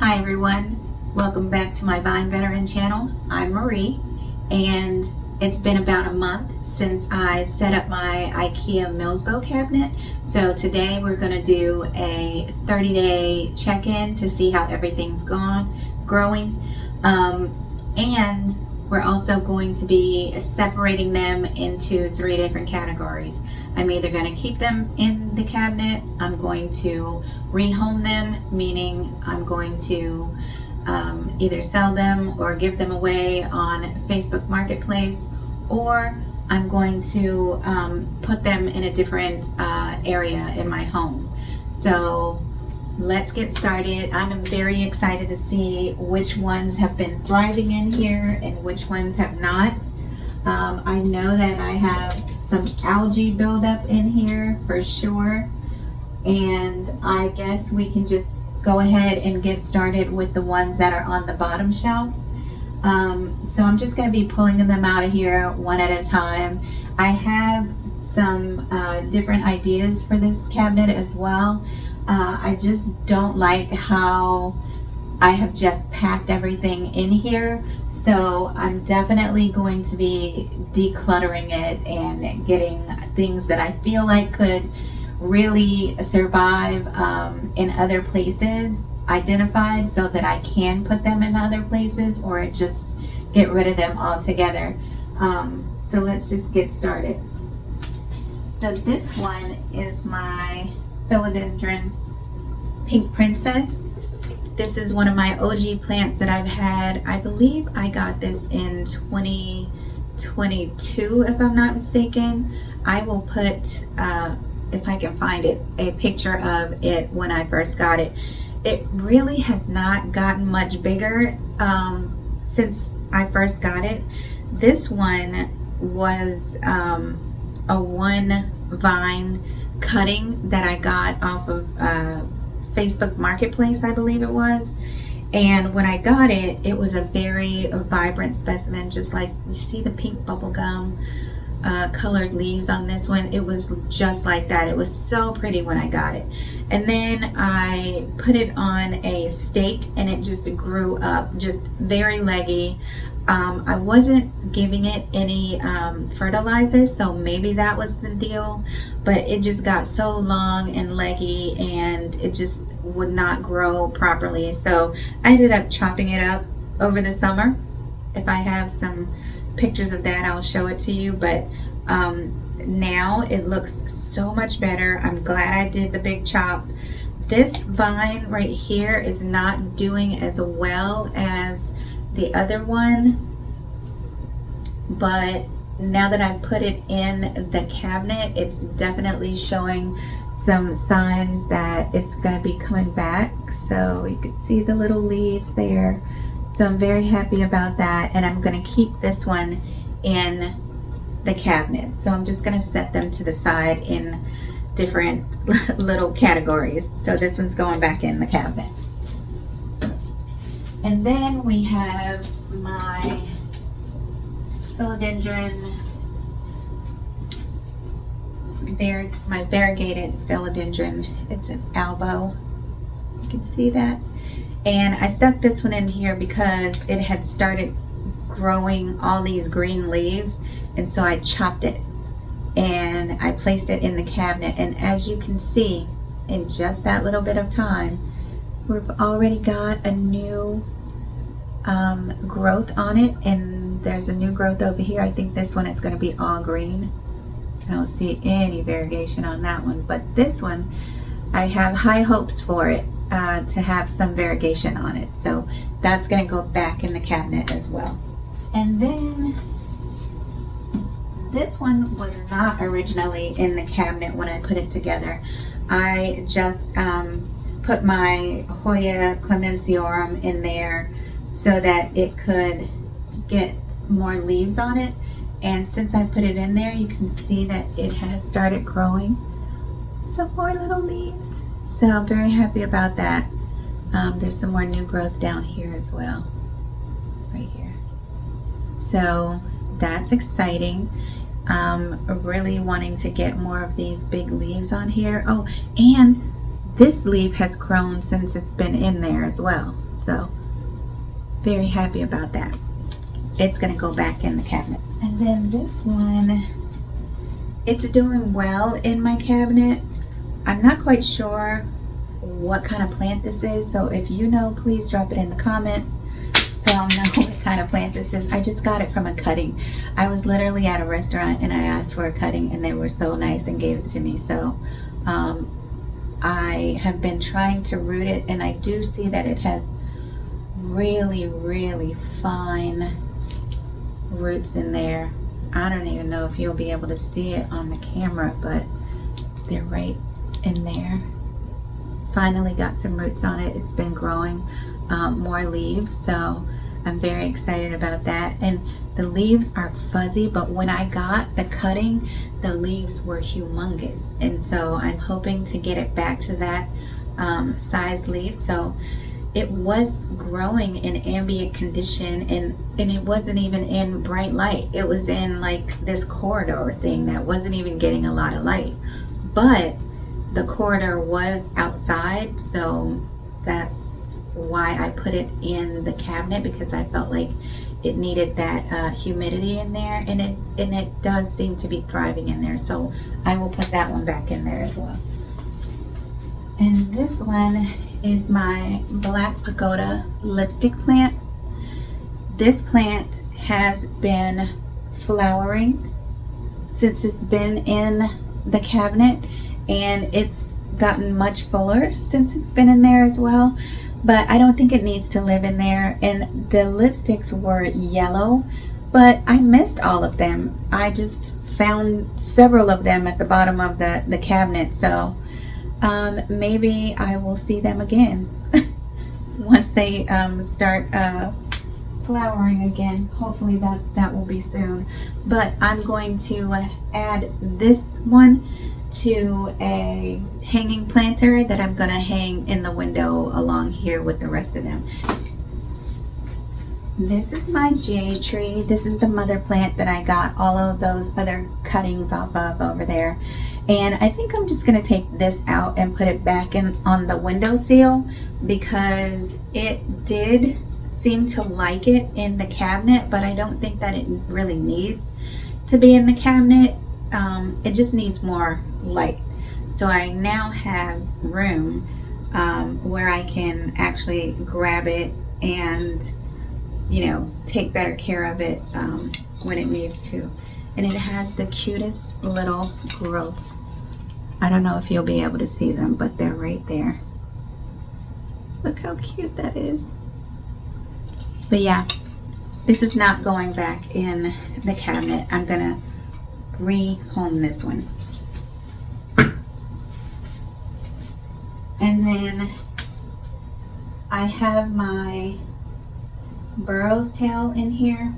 Hi everyone, welcome back to my Vine Veteran channel. I'm Marie, and it's been about a month since I set up my IKEA Milsbo cabinet. So today we're going to do a 30-day check-in to see how everything's growing. And we're also going to be separating them into 3 different categories. I'm either going to keep them in the cabinet, I'm going to rehome them, meaning I'm going to either sell them or give them away on Facebook Marketplace, or I'm going to put them in a different area in my home. So let's get started. I'm very excited to see which ones have been thriving in here and which ones have not. I know that I have some algae buildup in here for sure, and I guess we can just go ahead and get started with the ones that are on the bottom shelf. So I'm just going to be pulling them out of here one at a time. I have some different ideas for this cabinet as well. I just don't like how I have just packed everything in here, so I'm definitely going to be decluttering it and getting things that I feel like could really survive in other places identified, so that I can put them in other places or just get rid of them altogether. So let's just get started. So this one is my philodendron pink princess. This is one of my OG plants that I've had. I believe I got this in 2022, if I'm not mistaken. I will put, if I can find it, a picture of it when I first got it. It really has not gotten much bigger since I first got it. This one was a one vine cutting that I got off of Facebook Marketplace, I believe it was. And when I got it, it was a very vibrant specimen, just like you see the pink bubblegum colored leaves on this one. It was just like that. It was so pretty when I got it. And then I put it on a stake and it just grew up, just very leggy. I wasn't giving it any fertilizer, so maybe that was the deal, but it just got so long and leggy and it just would not grow properly. So I ended up chopping it up over the summer. If I have some pictures of that, I'll show it to you, but now it looks so much better. I'm glad I did the big chop. This vine right here is not doing as well as the other one, but now that I put it in the cabinet, it's definitely showing some signs that it's going to be coming back. So you can see the little leaves there. So I'm very happy about that, and I'm going to keep this one in the cabinet. So I'm just going to set them to the side in different little categories. So this one's going back in the cabinet. And then we have my philodendron, my variegated philodendron. It's an elbow. You can see that. And I stuck this one in here because it had started growing all these green leaves, and so I chopped it and I placed it in the cabinet. And as you can see, in just that little bit of time, we've already got a new growth on it, and there's a new growth over here. I think this one is going to be all green. I don't see any variegation on that one, but this one I have high hopes for it to have some variegation on it. So that's going to go back in the cabinet as well. And then this one was not originally in the cabinet when I put it together. I just put my Hoya clemensiorum in there so that it could get more leaves on it. And since I put it in there, you can see that it has started growing some more little leaves. So I'm very happy about that. There's some more new growth down here as well, right here. So that's exciting. Really wanting to get more of these big leaves on here. Oh, and this leaf has grown since it's been in there as well. So very happy about that. It's gonna go back in the cabinet. And then this one, it's doing well in my cabinet. I'm not quite sure what kind of plant this is, so if you know, please drop it in the comments so I'll know what kind of plant this is. I just got it from a cutting. I was literally at a restaurant and I asked for a cutting and they were so nice and gave it to me. So I have been trying to root it, and I do see that it has really, really fine roots in there. I don't even know if you'll be able to see it on the camera, but they're right in there. Finally got some roots on it. It's been growing more leaves, so I'm very excited about that. And the leaves are fuzzy, but when I got the cutting, the leaves were humongous, and so I'm hoping to get it back to that size leaf. So it was growing in ambient condition, and it wasn't even in bright light. It was in like this corridor thing that wasn't even getting a lot of light, but the corridor was outside, so that's why I put it in the cabinet, because I felt like it needed that humidity in there, and it does seem to be thriving in there, so I will put that one back in there as well. And this one is my black pagoda lipstick plant. This plant has been flowering since it's been in the cabinet, and it's gotten much fuller since it's been in there as well, but I don't think it needs to live in there. And the lipsticks were yellow, but I missed all of them. I just found several of them at the bottom of the cabinet, so maybe I will see them again once they start flowering again. Hopefully that will be soon. But I'm going to add this one to a hanging planter that I'm gonna hang in the window along here with the rest of them. This is my jade tree. This is the mother plant that I got all of those other cuttings off of over there. And I think I'm just gonna take this out and put it back in on the windowsill, because it did seem to like it in the cabinet, but I don't think that it really needs to be in the cabinet. It just needs more light. So I now have room where I can actually grab it and, you know, take better care of it when it needs to. And it has the cutest little growths. I don't know if you'll be able to see them, but they're right there. Look how cute that is. But yeah, this is not going back in the cabinet. I'm gonna rehome this one. And then I have my burrows tail in here.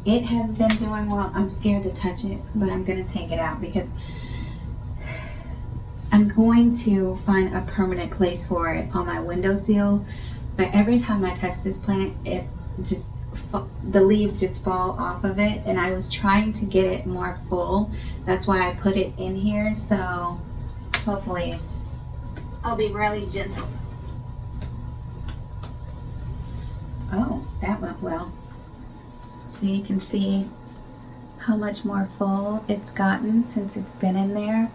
It has been doing well. I'm scared to touch it, but I'm gonna take it out because I'm going to find a permanent place for it on my windowsill. But every time I touch this plant, it just, the leaves just fall off of it, and I was trying to get it more full. That's why I put it in here, so hopefully I'll be really gentle. Oh, that went well. So you can see how much more full it's gotten since it's been in there,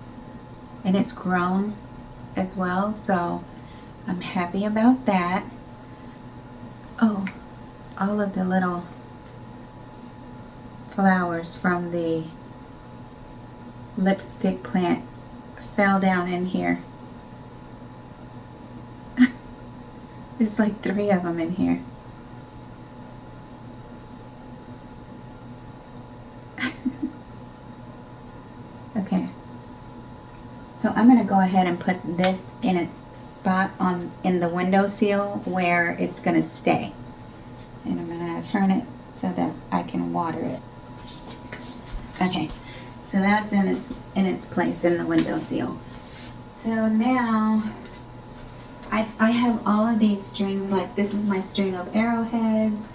and it's grown as well, so I'm happy about that. Oh, all of the little flowers from the lipstick plant fell down in here. There's like 3 of them in here. Okay, so I'm gonna go ahead and put this in its spot in the windowsill where it's gonna stay, and I'm gonna turn it so that I can water it. Okay, so that's in its place in the windowsill. So now I have all of these strings. Like, this is my string of arrowheads,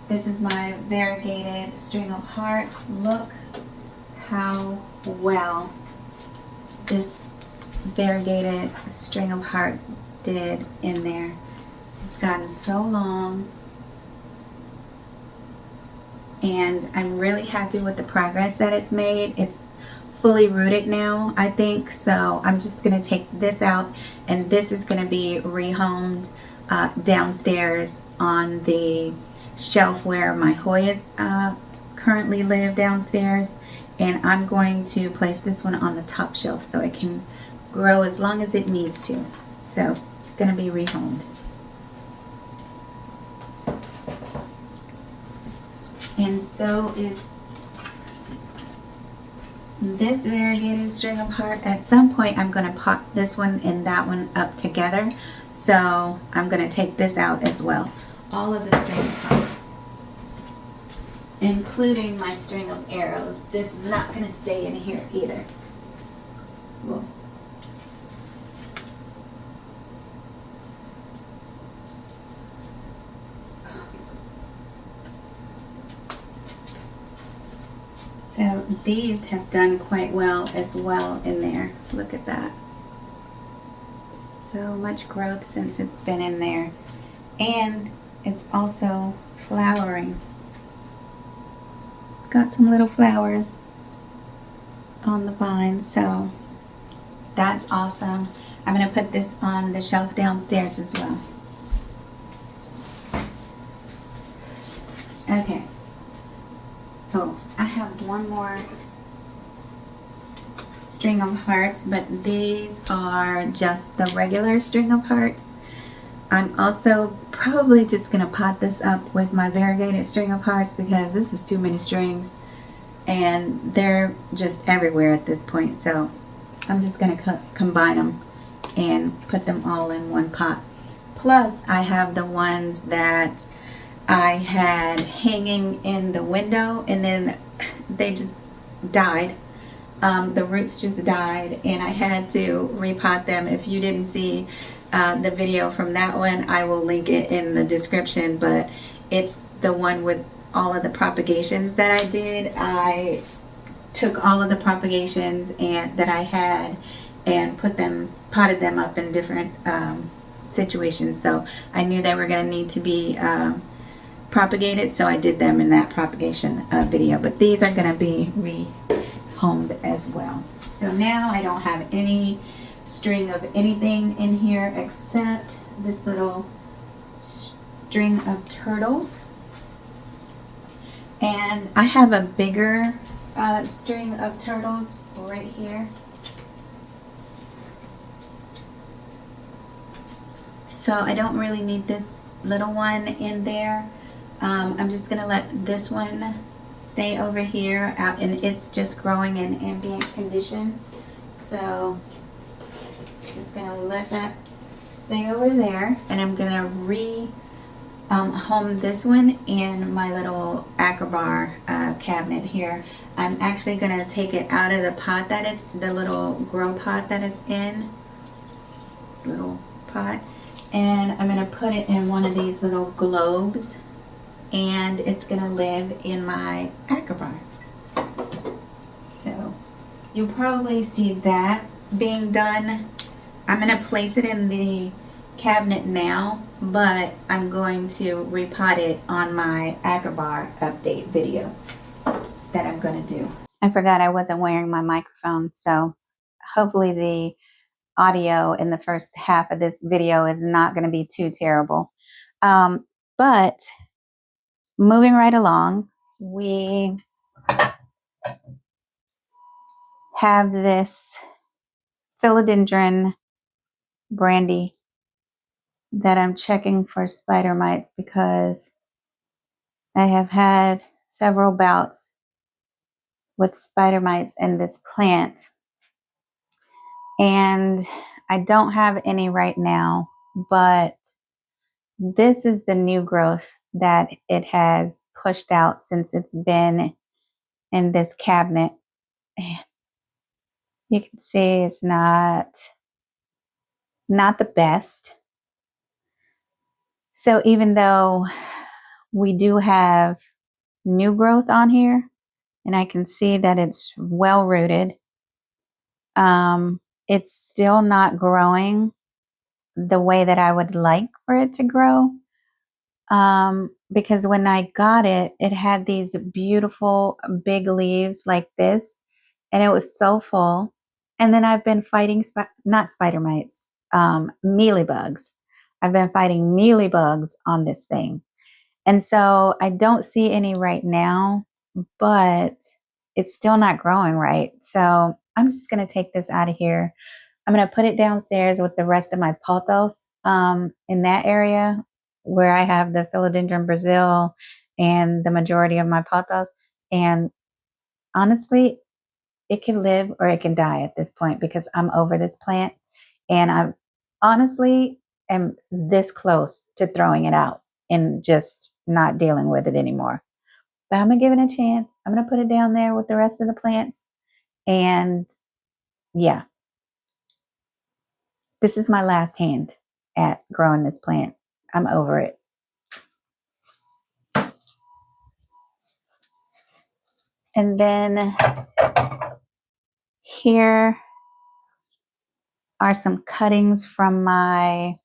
this is my variegated string of hearts. Look how well this variegated string of hearts did in there. It's gotten so long, and I'm really happy with the progress that it's made. It's fully rooted now, I think, so I'm just going to take this out, and this is going to be rehomed downstairs on the shelf where my Hoyas currently live downstairs, and I'm going to place this one on the top shelf so it can grow as long as it needs to. So it's going to be rehomed. And so is this variegated string of heart. At some point I'm going to pop this one and that one up together, so I'm going to take this out as well. All of the string of hearts, including my string of arrows. This is not going to stay in here either. Whoa. So these have done quite well as well in there. Look at that. So much growth since it's been in there. And it's also flowering. It's got some little flowers on the vine, so that's awesome. I'm going to put this on the shelf downstairs as well. Okay. Oh, I have one more string of hearts, but these are just the regular string of hearts. I'm also probably just going to pot this up with my variegated string of hearts because this is too many strings and they're just everywhere at this point. So I'm just going to combine them and put them all in one pot. Plus I have the ones that I had hanging in the window and then they just died. The roots just died and I had to repot them. If you didn't see the video from that one, I will link it in the description, but it's the one with all of the propagations that I did. I took all of the propagations that I had and potted them up in different situations. So I knew they were going to need to be propagated, so I did them in that propagation video, but these are going to be rehomed as well. So now I don't have any string of anything in here except this little string of turtles, and I have a bigger string of turtles right here. So I don't really need this little one in there. I'm just gonna let this one stay over here out, and it's just growing in ambient condition. So just gonna let that stay over there, and I'm gonna home this one in my little Acrobar cabinet here. I'm actually gonna take it out of the pot that it's, the little grow pot that it's in, this little pot, and I'm gonna put it in one of these little globes, and it's gonna live in my Acrobar. So you'll probably see that being done. I'm gonna place it in the cabinet now, but I'm going to repot it on my Acrobar update video that I'm gonna do. I forgot I wasn't wearing my microphone, so hopefully the audio in the first half of this video is not going to be too terrible. But moving right along, we have this philodendron brandy that I'm checking for spider mites because I have had several bouts with spider mites in this plant, and I don't have any right now, but this is the new growth that it has pushed out since it's been in this cabinet. You can see it's not the best. So even though we do have new growth on here, and I can see that it's well rooted, it's still not growing the way that I would like for it to grow. Because when I got it, it had these beautiful big leaves like this, and it was so full. And then I've been fighting, not spider mites, mealybugs. I've been fighting mealybugs on this thing. And so I don't see any right now, but it's still not growing right. So I'm just going to take this out of here. I'm going to put it downstairs with the rest of my pothos in that area where I have the philodendron Brazil and the majority of my pothos. And honestly, it can live or it can die at this point because I'm over this plant. And I honestly am this close to throwing it out and just not dealing with it anymore. But I'm going to give it a chance. I'm going to put it down there with the rest of the plants. And yeah, this is my last hand at growing this plant. I'm over it. And then here are some cuttings from my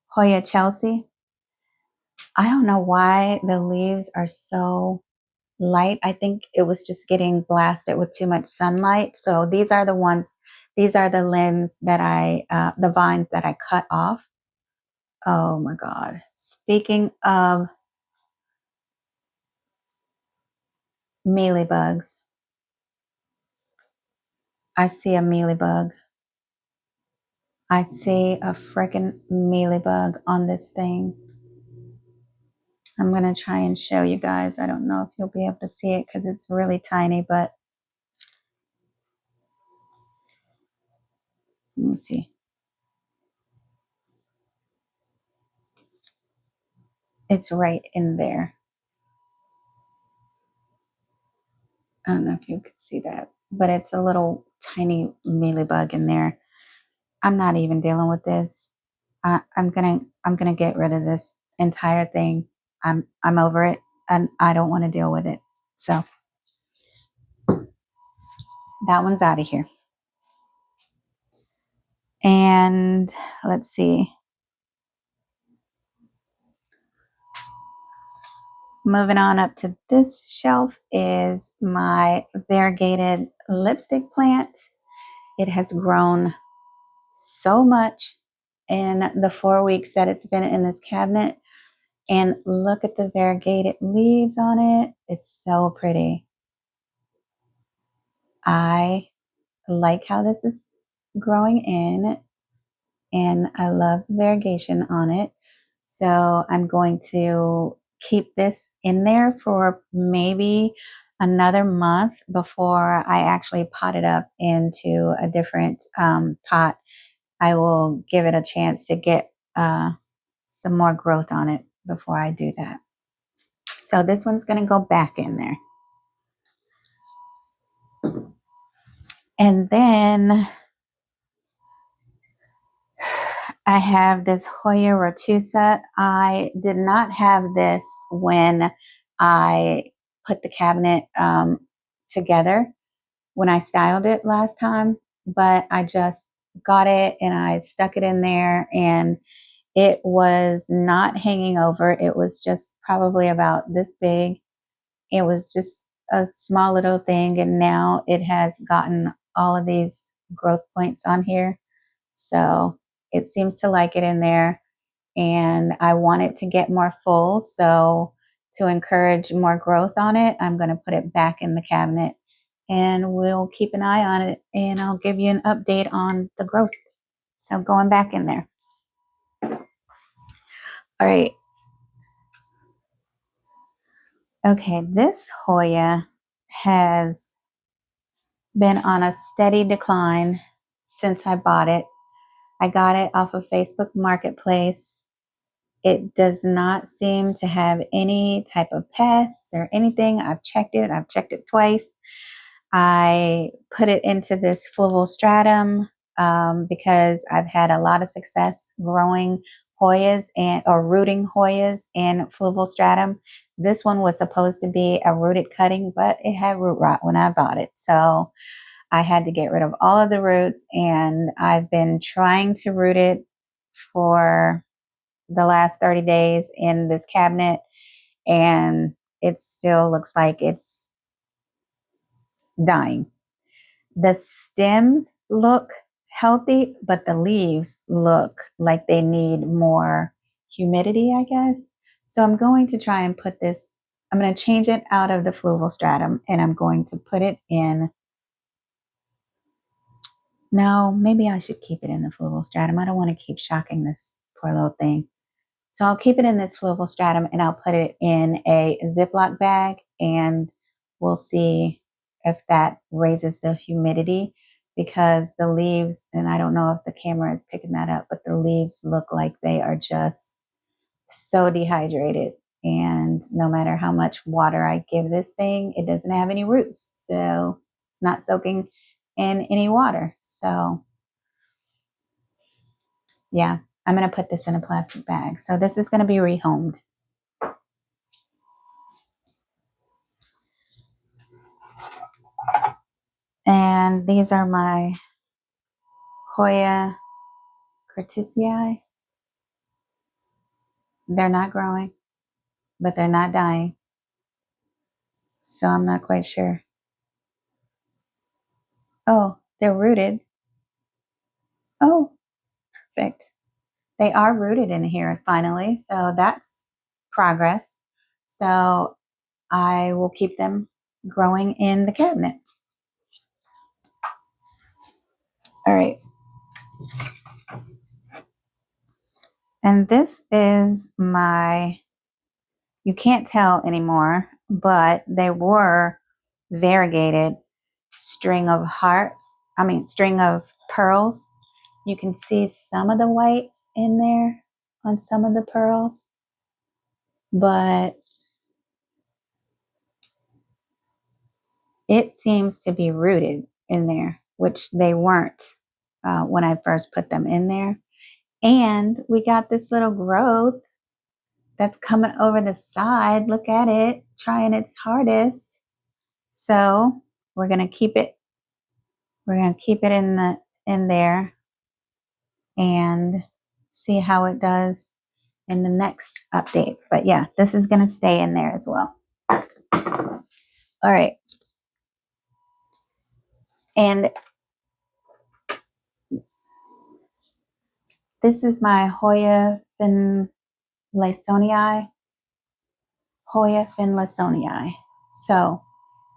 Hoya Chelsea. I don't know why the leaves are so light. I think it was just getting blasted with too much sunlight. So these are the ones, these are the limbs that the vines that I cut off. Oh my God. Speaking of mealybugs, I see a mealybug. I see a freaking mealybug on this thing. I'm going to try and show you guys. I don't know if you'll be able to see it because it's really tiny, but let me see. It's right in there. I don't know if you can see that, but it's a little tiny mealybug in there. I'm not even dealing with this. I'm gonna get rid of this entire thing. I'm over it, and I don't want to deal with it. So that one's out of here. And let's see. Moving on up to this shelf is my variegated lipstick plant. It has grown so much in the 4 weeks that it's been in this cabinet. And look at the variegated leaves on it. It's so pretty. I like how this is growing in, and I love the variegation on it. So I'm going to keep this in there for maybe another month before I actually pot it up into a different pot. I will give it a chance to get some more growth on it before I do that. So this one's going to go back in there. And then I have this Hoya Rotusa. I did not have this when I put the cabinet together, when I styled it last time, but I just got it and I stuck it in there, and it was not hanging over. It was just probably about this big. It was just a small little thing, and now it has gotten all of these growth points on here. So it seems to like it in there, and I want it to get more full. So to encourage more growth on it, I'm going to put it back in the cabinet, and we'll keep an eye on it, and I'll give you an update on the growth. So going back in there. All right. Okay, this Hoya has been on a steady decline since I bought it. I got it off of Facebook Marketplace. It does not seem to have any type of pests or anything. I've checked it. I've checked it twice. I put it into this fluval stratum because I've had a lot of success growing Hoyas or rooting Hoyas in fluval stratum. This one was supposed to be a rooted cutting, but it had root rot when I bought it. So I had to get rid of all of the roots, and I've been trying to root it for the last 30 days in this cabinet, and it still looks like it's dying. The stems look healthy, but the leaves look like they need more humidity, I guess. So I'm going to try and put this, I'm going to change it out of the fluval stratum, and I'm going to put it in, no, maybe I should keep it in the fluval stratum. I don't want to keep shocking this poor little thing. So I'll keep it in this fluval stratum, and I'll put it in a Ziploc bag, and we'll see if that raises the humidity, because the leaves, and I don't know if the camera is picking that up, but the leaves look like they are just so dehydrated. And no matter how much water I give this thing, it doesn't have any roots. So it's not soaking in any water. So yeah, I'm going to put this in a plastic bag. So this is going to be rehomed. And these are my Hoya curtisii. They're not growing, but they're not dying. So I'm not quite sure. Oh, they're rooted. Oh, perfect. They are rooted in here finally. So that's progress. So I will keep them growing in the cabinet. All right. And this is my, you can't tell anymore, but they were variegated string of string of pearls. You can see some of the white in there on some of the pearls, but it seems to be rooted in there, which they weren't when I first put them in there. And we got this little growth that's coming over the side. Look at it, trying its hardest. So we're gonna keep it. We're gonna keep it in there and see how it does in the next update. But yeah, this is gonna stay in there as well. All right, and this is my Hoya finlaysonii. Hoya finlaysonii. So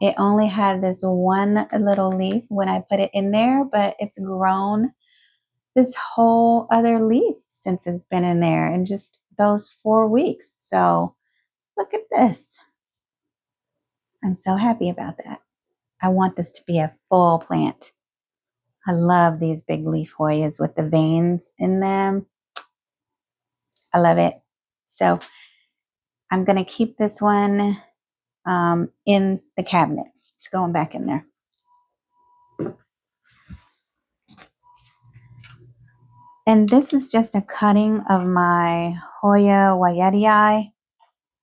it only had this one little leaf when I put it in there, but it's grown this whole other leaf since it's been in there in just those 4 weeks. So look at this. I'm so happy about that. I want this to be a full plant. I love these big leaf Hoyas with the veins in them. I love it. So I'm going to keep this one in the cabinet. It's going back in there. And this is just a cutting of my Hoya Yeeted,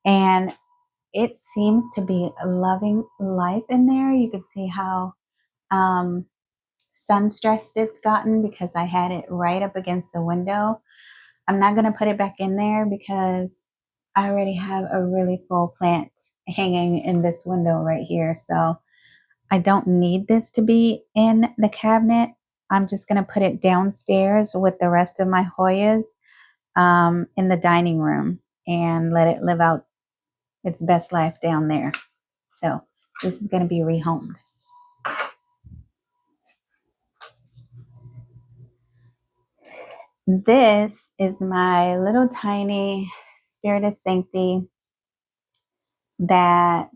and it seems to be loving life in there. You can see how sun stressed it's gotten because I had it right up against the window. I'm not going to put it back in there because I already have a really full plant hanging in this window right here. So I don't need this to be in the cabinet. I'm just going to put it downstairs with the rest of my Hoyas in the dining room and let it live out its best life down there. So this is going to be rehomed. This is my little tiny Spirit of Sanctity that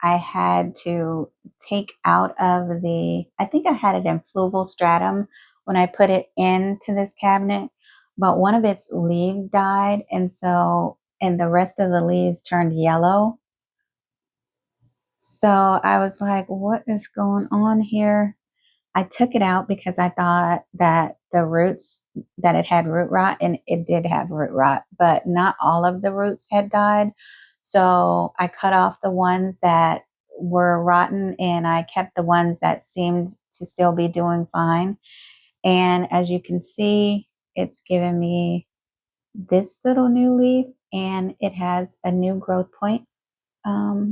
I had to take out of I think I had it in fluval stratum when I put it into this cabinet, but one of its leaves died, and the rest of the leaves turned yellow. So I was like, what is going on here? I took it out because I thought that that it had root rot, and it did have root rot, but not all of the roots had died. So I cut off the ones that were rotten, and I kept the ones that seemed to still be doing fine. And as you can see, it's given me this little new leaf, and it has a new growth point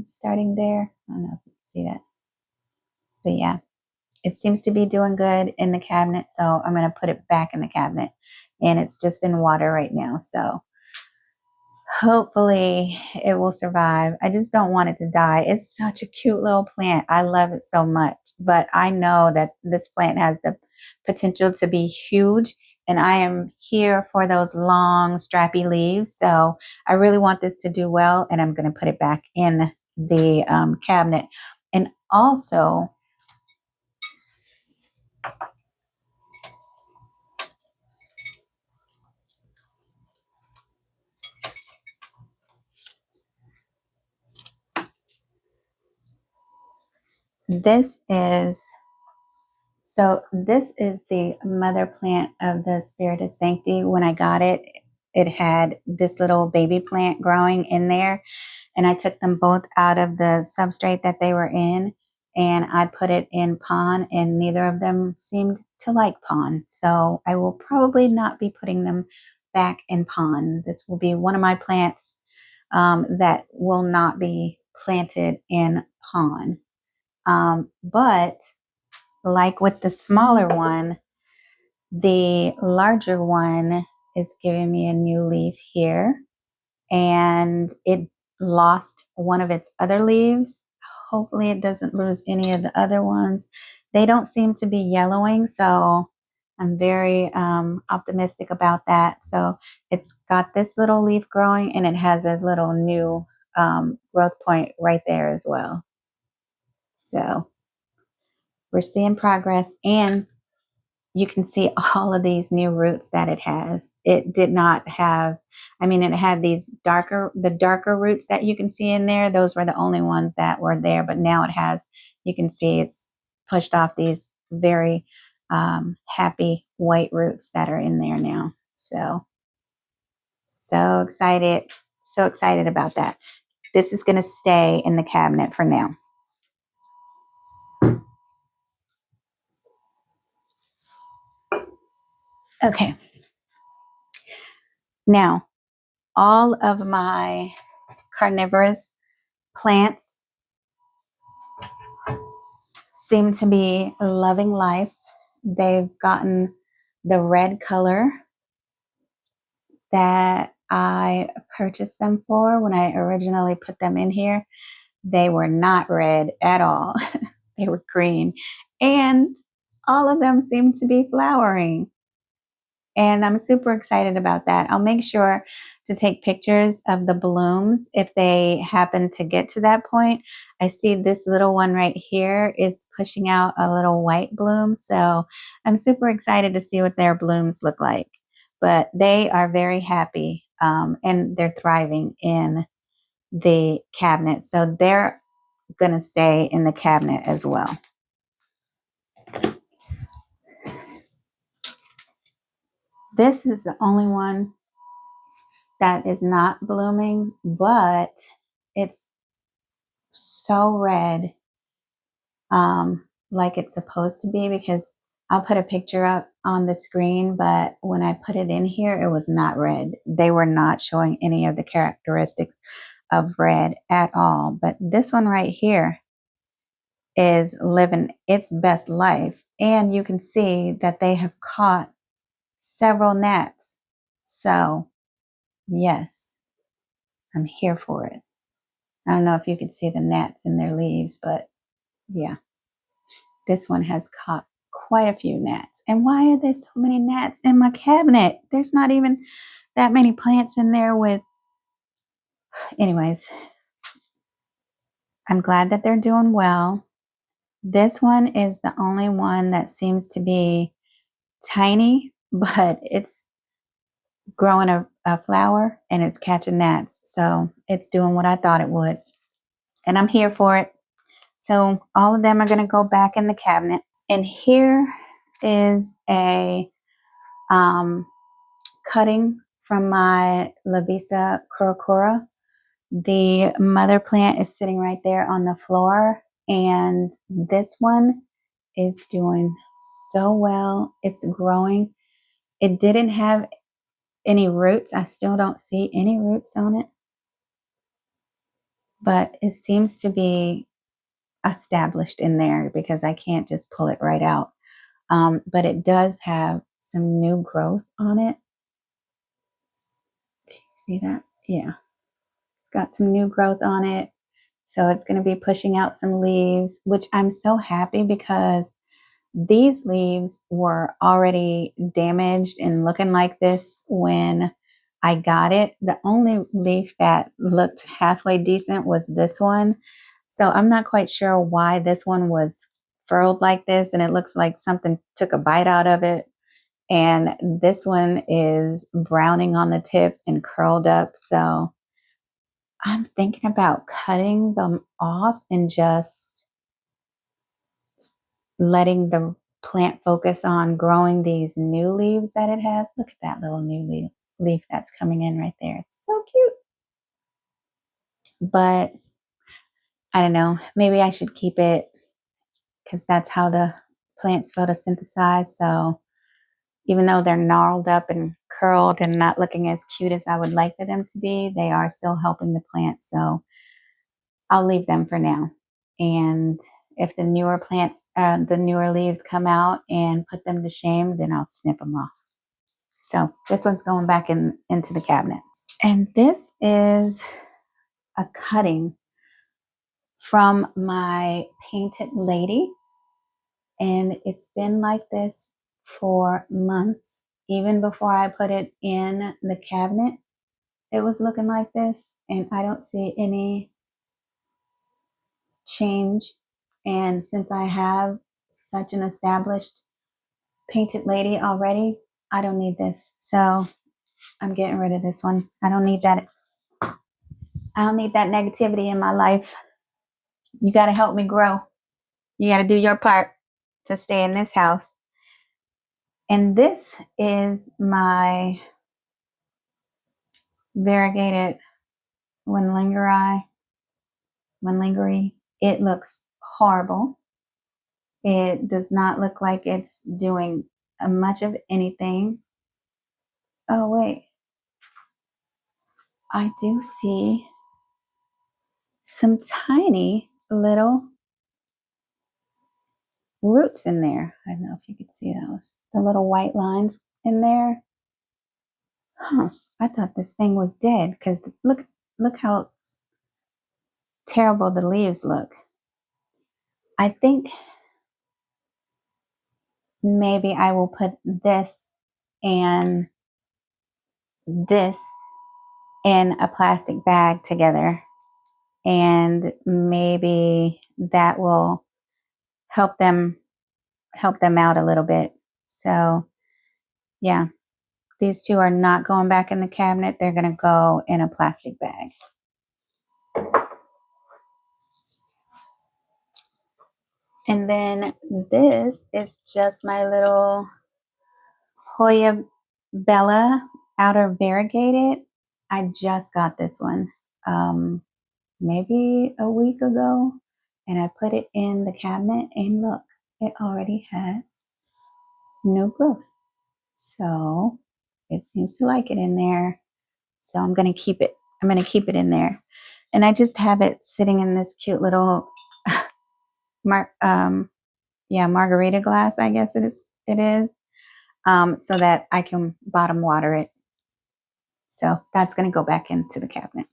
starting there. I don't know if you can see that, but yeah, it seems to be doing good in the cabinet. So I'm going to put it back in the cabinet, and it's just in water right now. So hopefully it will survive. I just don't want it to die. It's such a cute little plant. I love it so much, but I know that this plant has the potential to be huge, and I am here for those long strappy leaves. So I really want this to do well, and I'm going to put it back in the cabinet. And also, this is this is the mother plant of the Spirit of Sanctity. When I got it, it had this little baby plant growing in there, and I took them both out of the substrate that they were in, and I put it in pond, and neither of them seemed to like pond. So I will probably not be putting them back in pond. This will be one of my plants that will not be planted in pond. But like with the smaller one, the larger one is giving me a new leaf here, and it lost one of its other leaves. Hopefully it doesn't lose any of the other ones. They don't seem to be yellowing, so I'm very optimistic about that. So it's got this little leaf growing, and it has a little new growth point right there as well. So we're seeing progress, and you can see all of these new roots that it has. It did not have, I mean, it had the darker roots that you can see in there. Those were the only ones that were there, but now it has, you can see it's pushed off these very happy white roots that are in there now. So excited about that. This is going to stay in the cabinet for now. Okay. Now, all of my carnivorous plants seem to be loving life. They've gotten the red color that I purchased them for when I originally put them in here. They were not red at all. They were green, and all of them seem to be flowering. And I'm super excited about that. I'll make sure to take pictures of the blooms if they happen to get to that point. I see this little one right here is pushing out a little white bloom. So I'm super excited to see what their blooms look like. But they are very happy and they're thriving in the cabinet. So they're going to stay in the cabinet as well. This is the only one that is not blooming, but it's so red like it's supposed to be, because I'll put a picture up on the screen, but when I put it in here, it was not red. They were not showing any of the characteristics of red at all. But this one right here is living its best life, and you can see that they have caught several gnats. So yes, I'm here for it. I don't know if you can see the gnats in their leaves, but yeah, this one has caught quite a few gnats. And why are there so many gnats in my cabinet? There's not even that many plants in there with, anyways, I'm glad that they're doing well. This one is the only one that seems to be tiny, but it's growing a flower and it's catching gnats. So it's doing what I thought it would. And I'm here for it. So all of them are going to go back in the cabinet. And here is a cutting from my Lavisa Curacura. The mother plant is sitting right there on the floor, and this one is doing so well. It's growing. It didn't have any roots. I still don't see any roots on it, but it seems to be established in there because I can't just pull it right out. But it does have some new growth on it. See that? Yeah. It's got some new growth on it. So it's going to be pushing out some leaves, which I'm so happy because these leaves were already damaged and looking like this when I got it. The only leaf that looked halfway decent was this one. So I'm not quite sure why this one was furled like this, and it looks like something took a bite out of it. And this one is browning on the tip and curled up. So I'm thinking about cutting them off and just letting the plant focus on growing these new leaves that it has. Look at that little new leaf that's coming in right there. So cute. But I don't know. Maybe I should keep it because that's how the plants photosynthesize. So even though they're gnarled up and curled and not looking as cute as I would like for them to be, they are still helping the plant. So I'll leave them for now. And if the newer plants, the newer leaves come out and put them to shame, then I'll snip them off. So this one's going back into the cabinet. And this is a cutting from my painted lady. And it's been like this for months. Even before I put it in the cabinet, it was looking like this. And I don't see any change. And since I have such an established painted lady already, I don't need this. So I'm getting rid of this one. I don't need that. I don't need that negativity in my life. You got to help me grow. You got to do your part to stay in this house. And this is my variegated Winlingerii. It looks horrible. It does not look like it's doing much of anything. Oh, wait. I do see some tiny little roots in there. I don't know if you could see those. The little white lines in there. Huh. I thought this thing was dead because look how terrible the leaves look. I think maybe I will put this and this in a plastic bag together, and maybe that will help them out a little bit. So yeah, these two are not going back in the cabinet. They're going to go in a plastic bag. And then this is just my little Hoya Bella outer variegated. I just got this one maybe a week ago, and I put it in the cabinet, and look, it already has new growth. So it seems to like it in there. So I'm going to keep it. I'm going to keep it in there. And I just have it sitting in this cute little margarita glass, I guess it is, so that I can bottom water it. So that's going to go back into the cabinet.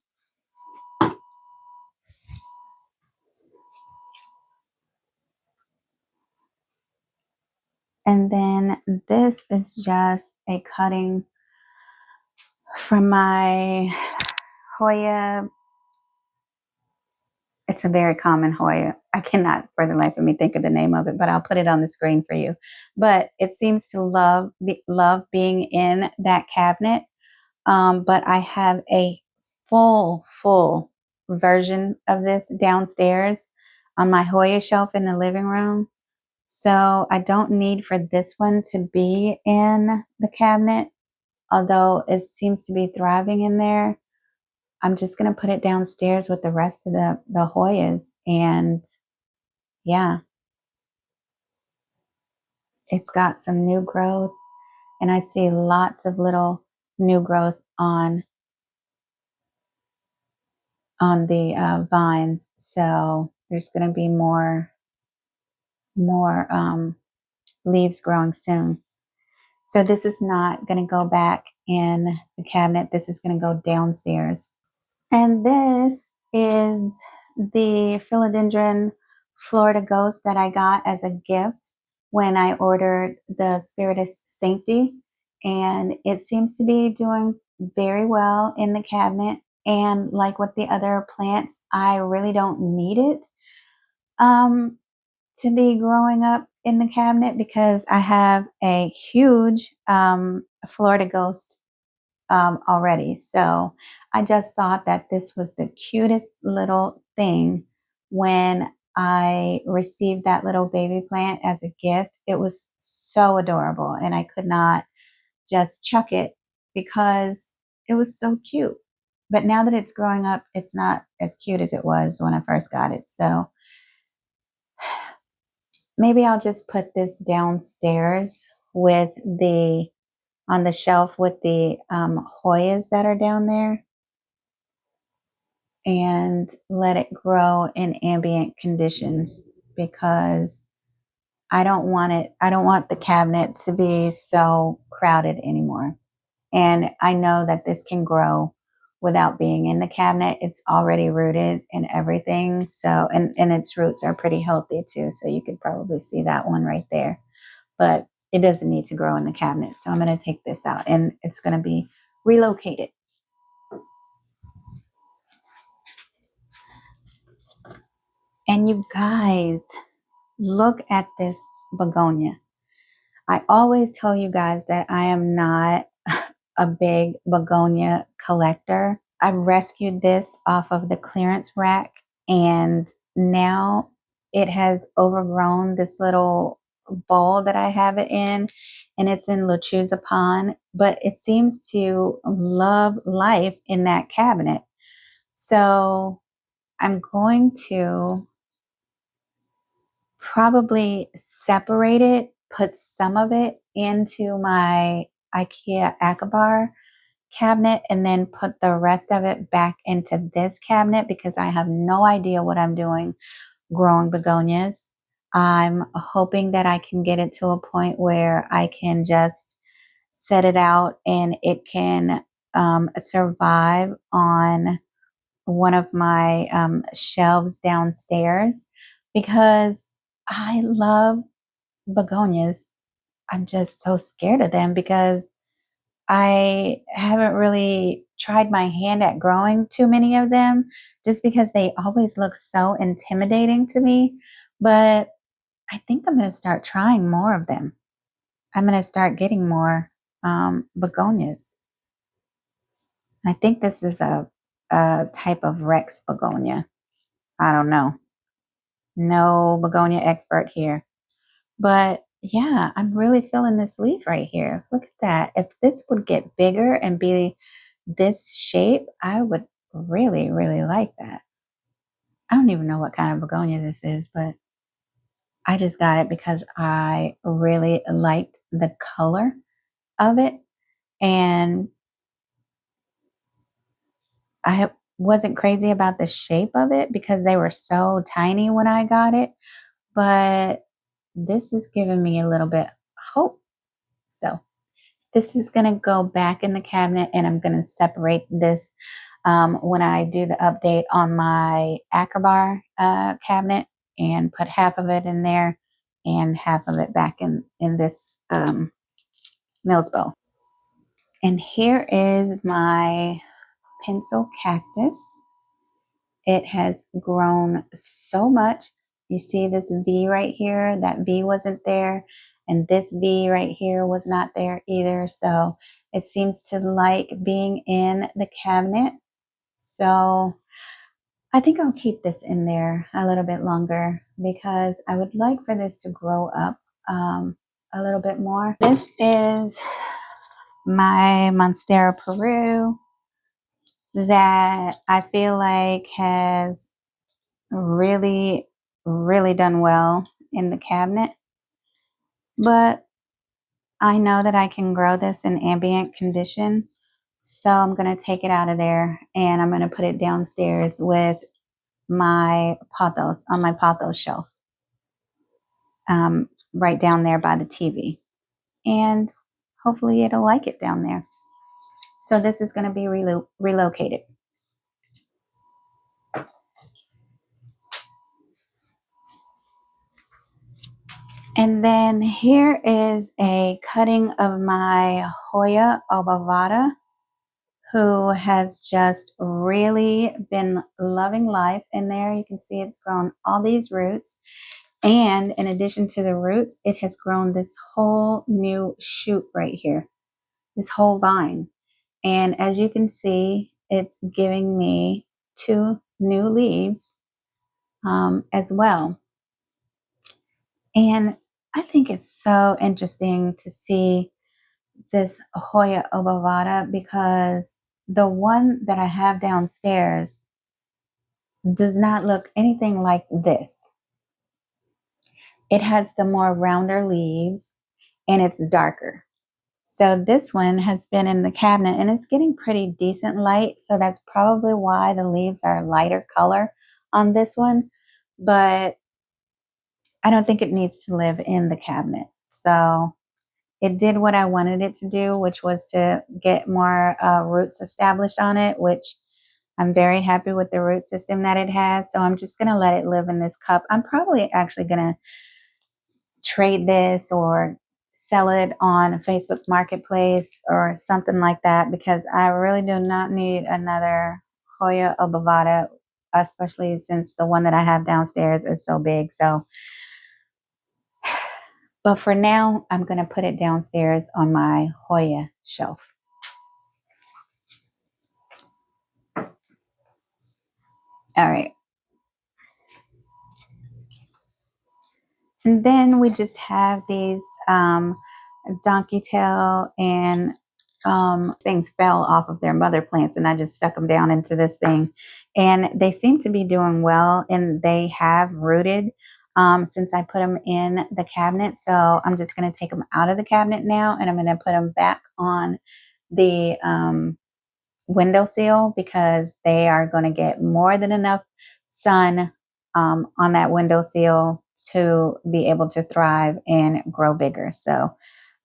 And then this is just a cutting from my Hoya. It's a very common Hoya. I cannot for the life of me think of the name of it, but I'll put it on the screen for you. But it seems to love being in that cabinet. But I have a full version of this downstairs on my Hoya shelf in the living room. So I don't need for this one to be in the cabinet, although it seems to be thriving in there. I'm just going to put it downstairs with the rest of the Hoyas. And yeah, it's got some new growth. And I see lots of little new growth on the vines. So there's going to be more leaves growing soon. So this is not going to go back in the cabinet. This is going to go downstairs. And this is the philodendron Florida Ghost that I got as a gift when I ordered the Spiritus Sancti. And it seems to be doing very well in the cabinet. And like with the other plants, I really don't need it to be growing up in the cabinet because I have a huge Florida Ghost already. So I just thought that this was the cutest little thing when I received that little baby plant as a gift. It was so adorable, and I could not just chuck it because it was so cute. But now that it's growing up, it's not as cute as it was when I first got it. So maybe I'll just put this downstairs with on the shelf with the Hoyas that are down there, and let it grow in ambient conditions because I don't want the cabinet to be so crowded anymore. And I know that this can grow without being in the cabinet. It's already rooted and everything. So, and its roots are pretty healthy too. So you could probably see that one right there, but it doesn't need to grow in the cabinet. So I'm going to take this out and it's going to be relocated. And you guys, look at this begonia. I always tell you guys that I am not a big begonia collector. I rescued this off of the clearance rack, and now it has overgrown this little bowl that I have it in, and it's in Lechuza Pond, but it seems to love life in that cabinet. So I'm going to probably separate it, put some of it into my IKEA Akbar cabinet, and then put the rest of it back into this cabinet because I have no idea what I'm doing growing begonias. I'm hoping that I can get it to a point where I can just set it out and it can survive on one of my shelves downstairs because I love begonias. I'm just so scared of them because I haven't really tried my hand at growing too many of them just because they always look so intimidating to me. But I think I'm going to start trying more of them. I'm going to start getting more begonias. I think this is a type of Rex begonia. I don't know. No begonia expert here. But yeah, I'm really feeling this leaf right here. Look at that. If this would get bigger and be this shape, I would really, really like that. I don't even know what kind of begonia this is, but I just got it because I really liked the color of it. And I wasn't crazy about the shape of it because they were so tiny when I got it. But this is giving me a little bit hope. So this is going to go back in the cabinet, and I'm going to separate this when I do the update on my Akbar cabinet, and put half of it in there and half of it back in this Milsbo. And here is my pencil cactus. It has grown so much. You see this V right here? That V wasn't there. And this V right here was not there either. So it seems to like being in the cabinet. So I think I'll keep this in there a little bit longer because I would like for this to grow up a little bit more. This is my Monstera Peru. that I feel like has really, really done well in the cabinet. But I know that I can grow this in ambient condition. So I'm going to take it out of there and I'm going to put it downstairs with my pothos on my pothos shelf, right down there by the TV. And hopefully it'll like it down there. So this is going to be relocated. And then here is a cutting of my Hoya obovata, who has just really been loving life in there. You can see it's grown all these roots. And in addition to the roots, it has grown this whole new shoot right here, this whole vine. And as you can see, it's giving me 2 new leaves as well. And I think it's so interesting to see this Hoya obovata because the one that I have downstairs does not look anything like this. It has the more rounder leaves and it's darker. So this one has been in the cabinet and it's getting pretty decent light. So that's probably why the leaves are a lighter color on this one. But I don't think it needs to live in the cabinet. So it did what I wanted it to do, which was to get more roots established on it, which I'm very happy with the root system that it has. So I'm just going to let it live in this cup. I'm probably actually going to trade this or sell it on Facebook Marketplace or something like that because I really do not need another Hoya obovata, especially since the one that I have downstairs is so big. So, but for now, I'm going to put it downstairs on my Hoya shelf. All right. And then we just have these donkey tail and things fell off of their mother plants and I just stuck them down into this thing. And they seem to be doing well and they have rooted since I put them in the cabinet. So I'm just going to take them out of the cabinet now and I'm going to put them back on the windowsill because they are going to get more than enough sun on that windowsill to be able to thrive and grow bigger. So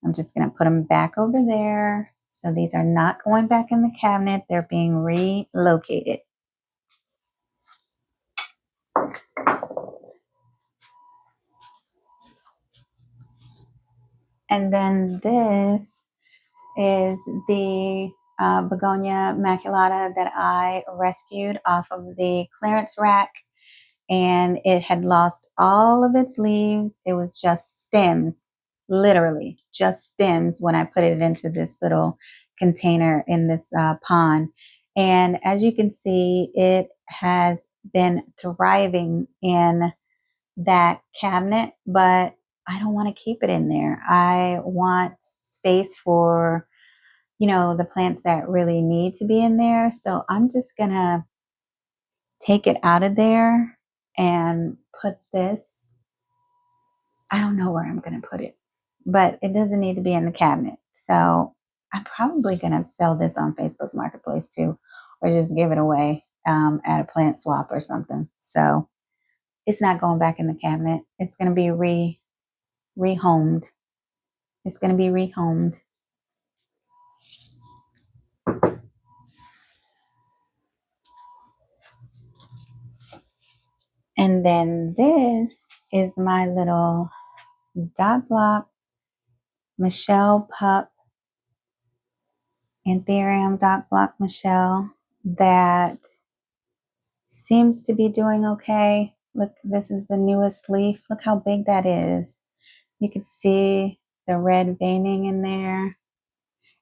I'm just going to put them back over there. So these are not going back in the cabinet. They're being relocated. And then this is the begonia maculata that I rescued off of the clearance rack. And it had lost all of its leaves. It was just stems, literally just stems when I put it into this little container in this pond. And as you can see, it has been thriving in that cabinet, but I don't want to keep it in there. I want space for, the plants that really need to be in there. So I'm just going to take it out of there and put this, I don't know where I'm going to put it, but it doesn't need to be in the cabinet. So I'm probably going to sell this on Facebook Marketplace too, or just give it away at a plant swap or something. So it's not going back in the cabinet. It's going to be rehomed. It's going to be rehomed. And then this is my little dot block Michelle pup Anthurium dot block Michelle that seems to be doing okay. Look, this is the newest leaf. Look how big that is. You can see the red veining in there.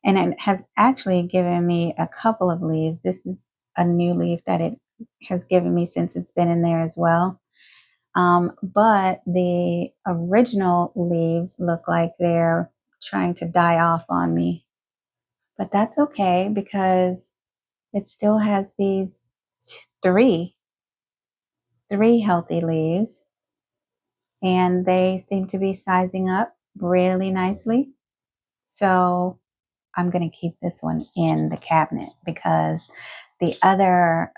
And it has actually given me a couple of leaves. This is a new leaf that it has given me since it's been in there as well. But the original leaves look like they're trying to die off on me. But that's okay because it still has these three healthy leaves, and they seem to be sizing up really nicely. So I'm going to keep this one in the cabinet because the other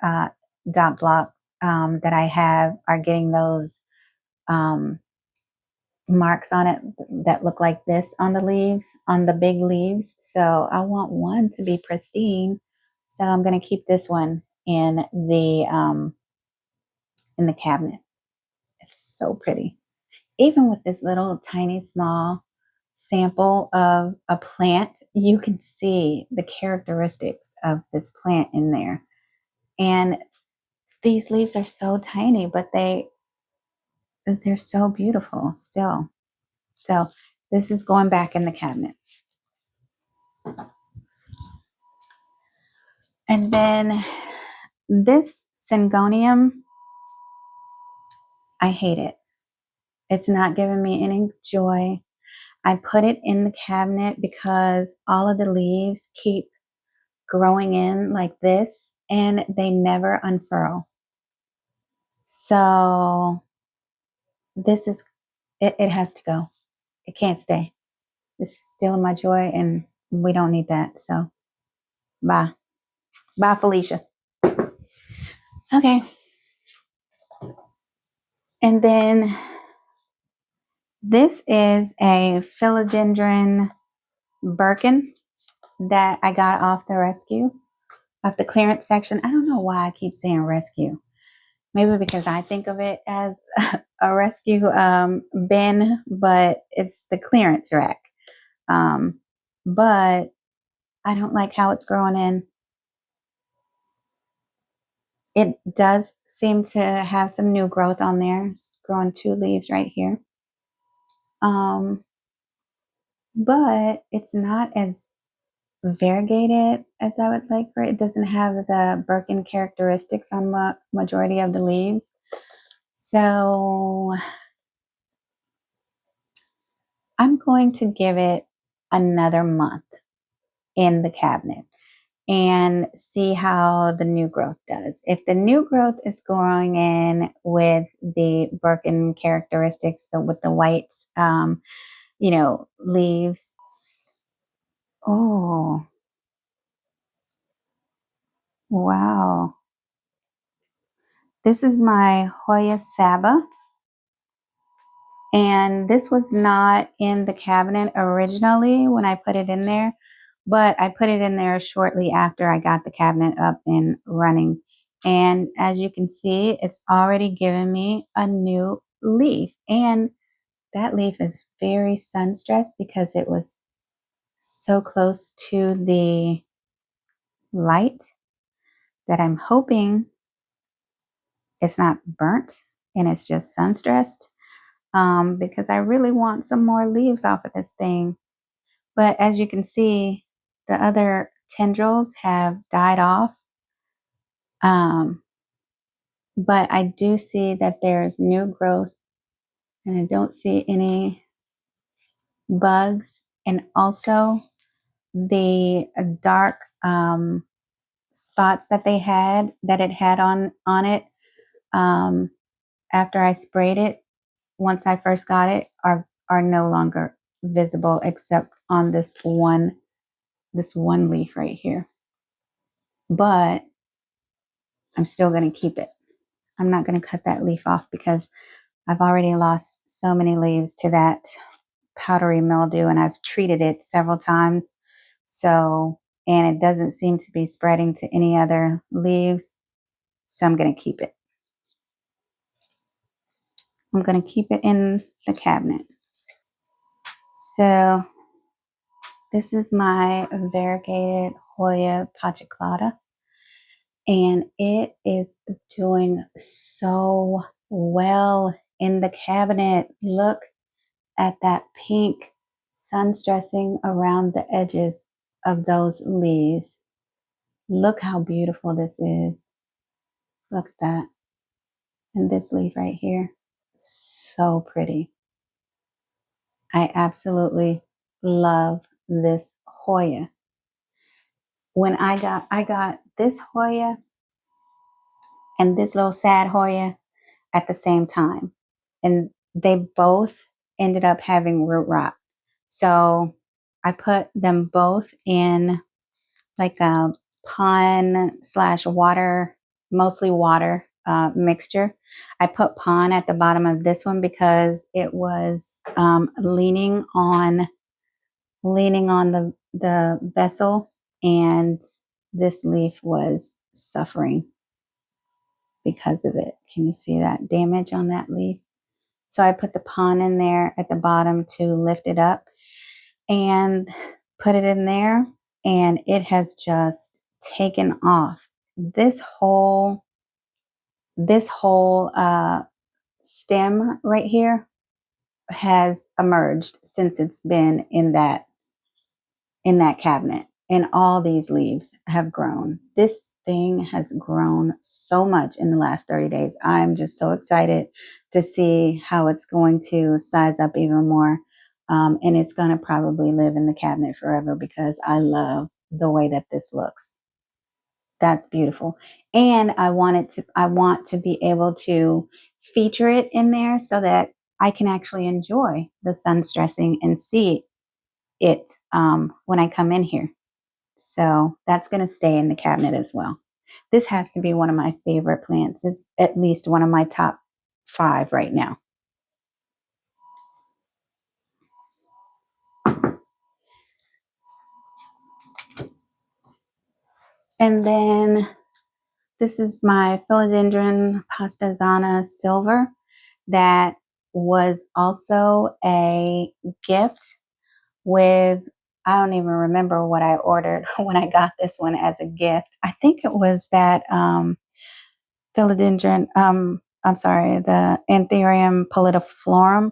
dot block that I have are getting those marks on it that look like this on the leaves, on the big leaves. So I want one to be pristine. So I'm going to keep this one in the cabinet. It's so pretty. Even with this little tiny small sample of a plant, you can see the characteristics of this plant in there. And these leaves are so tiny, but they're so beautiful still. So this is going back in the cabinet. And then this syngonium, I hate it. It's not giving me any joy. I put it in the cabinet because all of the leaves keep growing in like this and they never unfurl. So this is, it has to go. It can't stay. It's stealing my joy and we don't need that. So bye. Bye, Felicia. Okay. And then this is a philodendron Birkin that I got off the clearance section. I don't know why I keep saying rescue. Maybe because I think of it as a rescue bin, but it's the clearance rack. But I don't like how it's growing in. It does seem to have some new growth on there. It's growing 2 leaves right here. But it's not as variegated as I would like for it. It doesn't have the Birkin characteristics on the majority of the leaves. So I'm going to give it another month in the cabinet and see how the new growth does. If the new growth is going in with the Birkin characteristics, with the white, leaves. Oh, wow. This is my Hoya Saba. And this was not in the cabinet originally when I put it in there, but I put it in there shortly after I got the cabinet up and running. And as you can see, it's already given me a new leaf. And that leaf is very sun stressed because it was so close to the light that I'm hoping it's not burnt and it's just sun stressed. Because I really want some more leaves off of this thing. But as you can see, the other tendrils have died off. But I do see that there's new growth and I don't see any bugs. And also the dark spots that it had on it after I sprayed it, once I first got it, are no longer visible except on this one leaf right here. But I'm still going to keep it. I'm not going to cut that leaf off because I've already lost so many leaves to that powdery mildew and I've treated it several times. So, and it doesn't seem to be spreading to any other leaves. So I'm going to keep it. I'm going to keep it in the cabinet. So this is my variegated Hoya pachaclata. And it is doing so well in the cabinet. Look at that pink sun stressing around the edges of those leaves. Look how beautiful this is. Look at that. And this leaf right here, so pretty. I absolutely love this Hoya. When I got this Hoya and this little sad Hoya at the same time. And they both ended up having root rot. So I put them both in like a pond/water, mostly water mixture. I put pond at the bottom of this one because it was leaning on the vessel, and this leaf was suffering because of it. Can you see that damage on that leaf? So I put the pond in there at the bottom to lift it up and put it in there, and it has just taken off. This whole stem right here has emerged since it's been in that cabinet, and all these leaves have grown. This thing has grown so much in the last 30 days. I'm just so excited to see how it's going to size up even more. And it's going to probably live in the cabinet forever because I love the way that this looks. That's beautiful. And I want to be able to feature it in there so that I can actually enjoy the sun stressing and see it when I come in here. So that's going to stay in the cabinet as well. This has to be one of my favorite plants. It's at least one of my top 5 right now. And then this is my philodendron pastazana silver that was also a gift with, I don't even remember what I ordered when I got this one as a gift. I think it was that philodendron, I'm sorry, the Anthurium pallidiflorum.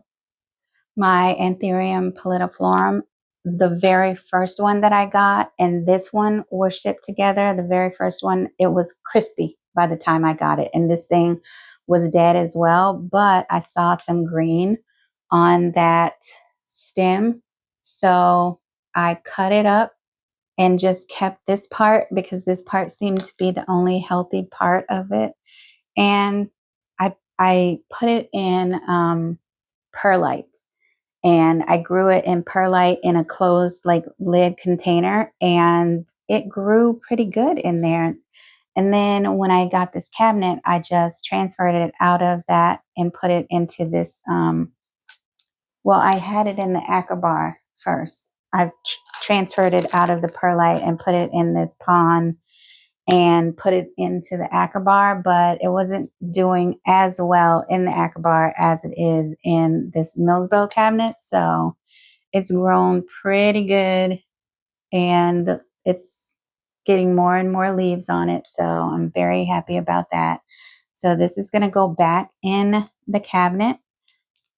My Anthurium pallidiflorum, the very first one that I got, and this one were shipped together. The very first one, it was crispy by the time I got it, and this thing was dead as well, but I saw some green on that stem, so I cut it up and just kept this part because this part seemed to be the only healthy part of it, and I put it in perlite, and I grew it in perlite in a closed like lid container, and it grew pretty good in there. And then when I got this cabinet, I just transferred it out of that and put it into this. Well, I had it in the acabar first. I've transferred it out of the perlite and put it in this pond and put it into the acabar, but it wasn't doing as well in the acabar as it is in this Milsbo cabinet. So it's grown pretty good, and it's getting more and more leaves on it. So I'm very happy about that. So this is going to go back in the cabinet,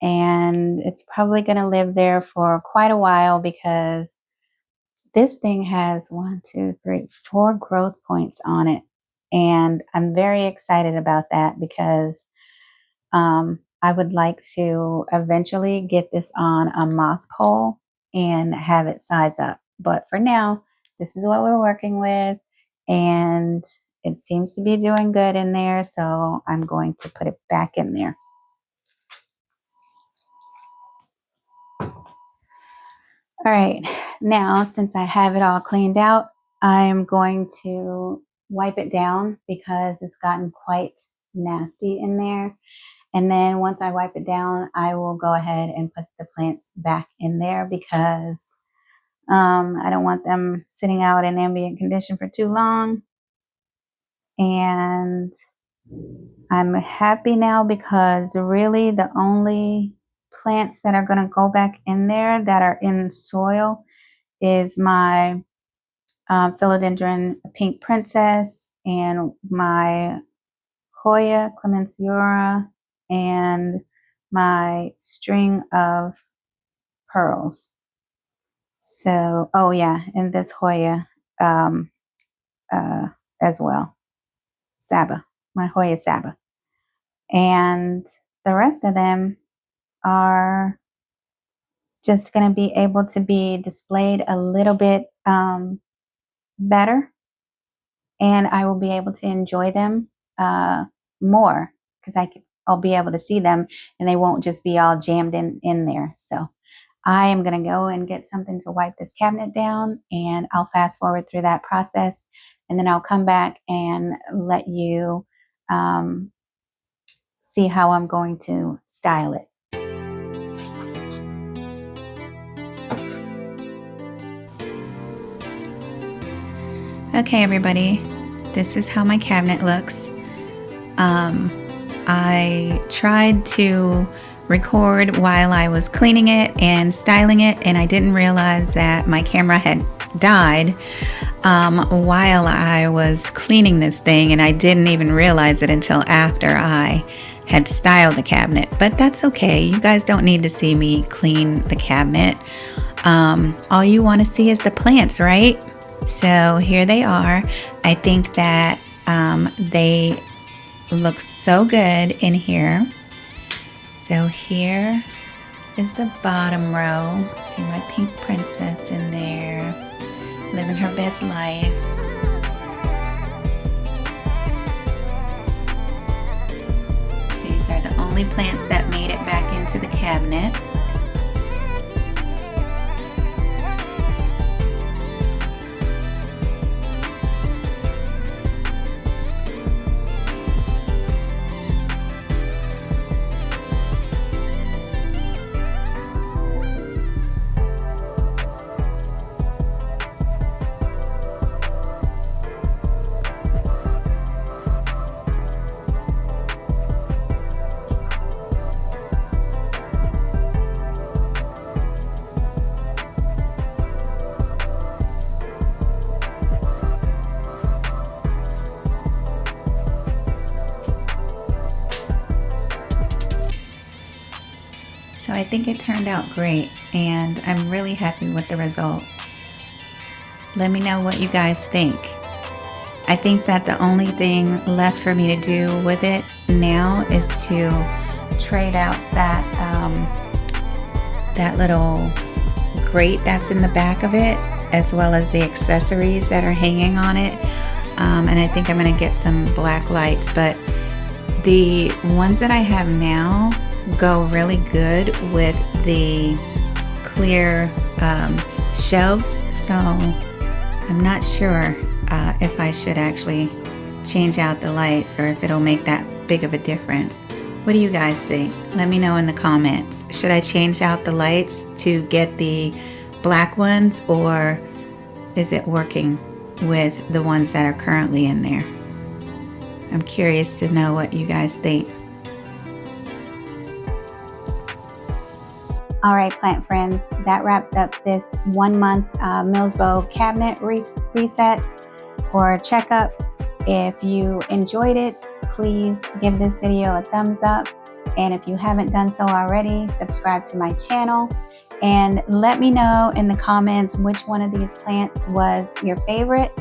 and it's probably going to live there for quite a while because this thing has 4 growth points on it. And I'm very excited about that because I would like to eventually get this on a moss pole and have it size up. But for now, this is what we're working with, and it seems to be doing good in there. So I'm going to put it back in there. All right, now since I have it all cleaned out, I'm going to wipe it down because it's gotten quite nasty in there. And then once I wipe it down, I will go ahead and put the plants back in there because I don't want them sitting out in ambient condition for too long. And I'm happy now because really the only plants that are going to go back in there that are in soil is my philodendron pink princess and my Hoya clemensiora and my string of pearls. So, oh yeah, and this Hoya um, as well, Saba, my Hoya Saba. And the rest of them are just going to be able to be displayed a little bit better. and I will be able to enjoy them more because I'll be able to see them and they won't just be all jammed in there. So I am going to go and get something to wipe this cabinet down, and I'll fast forward through that process, and then I'll come back and let you see how I'm going to style it. Okay, everybody, this is how my cabinet looks. I tried to record while I was cleaning it and styling it, and I didn't realize that my camera had died while I was cleaning this thing, and I didn't even realize it until after I had styled the cabinet. But that's okay. You guys don't need to see me clean the cabinet. All you want to see is the plants, right? So here they are. I think that they look so good in here. So here is the bottom row. See my pink princess in there, living her best life. These are the only plants that made it back into the cabinet. So I think it turned out great, and I'm really happy with the results. Let me know what you guys think. I think that the only thing left for me to do with it now is to trade out that that little grate that's in the back of it, as well as the accessories that are hanging on it. And I think I'm going to get some black lights, but the ones that I have now go really good with the clear shelves, so I'm not sure if I should actually change out the lights or if it'll make that big of a difference. What do you guys think? Let me know in the comments. Should I change out the lights to get the black ones, or is it working with the ones that are currently in there? I'm curious to know what you guys think. All right, plant friends, that wraps up this 1 month Milsbo cabinet reset or checkup. If you enjoyed it, please give this video a thumbs up. And if you haven't done so already, subscribe to my channel. And let me know in the comments which one of these plants was your favorite.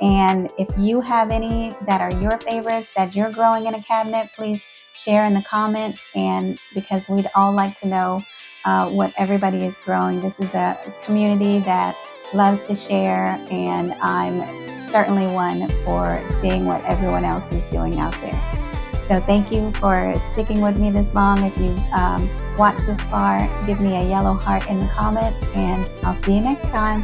And if you have any that are your favorites that you're growing in a cabinet, please share in the comments. And because we'd all like to know what everybody is growing. This is a community that loves to share, and I'm certainly one for seeing what everyone else is doing out there. So thank you for sticking with me this long. If you've watched this far, give me a yellow heart in the comments, and I'll see you next time.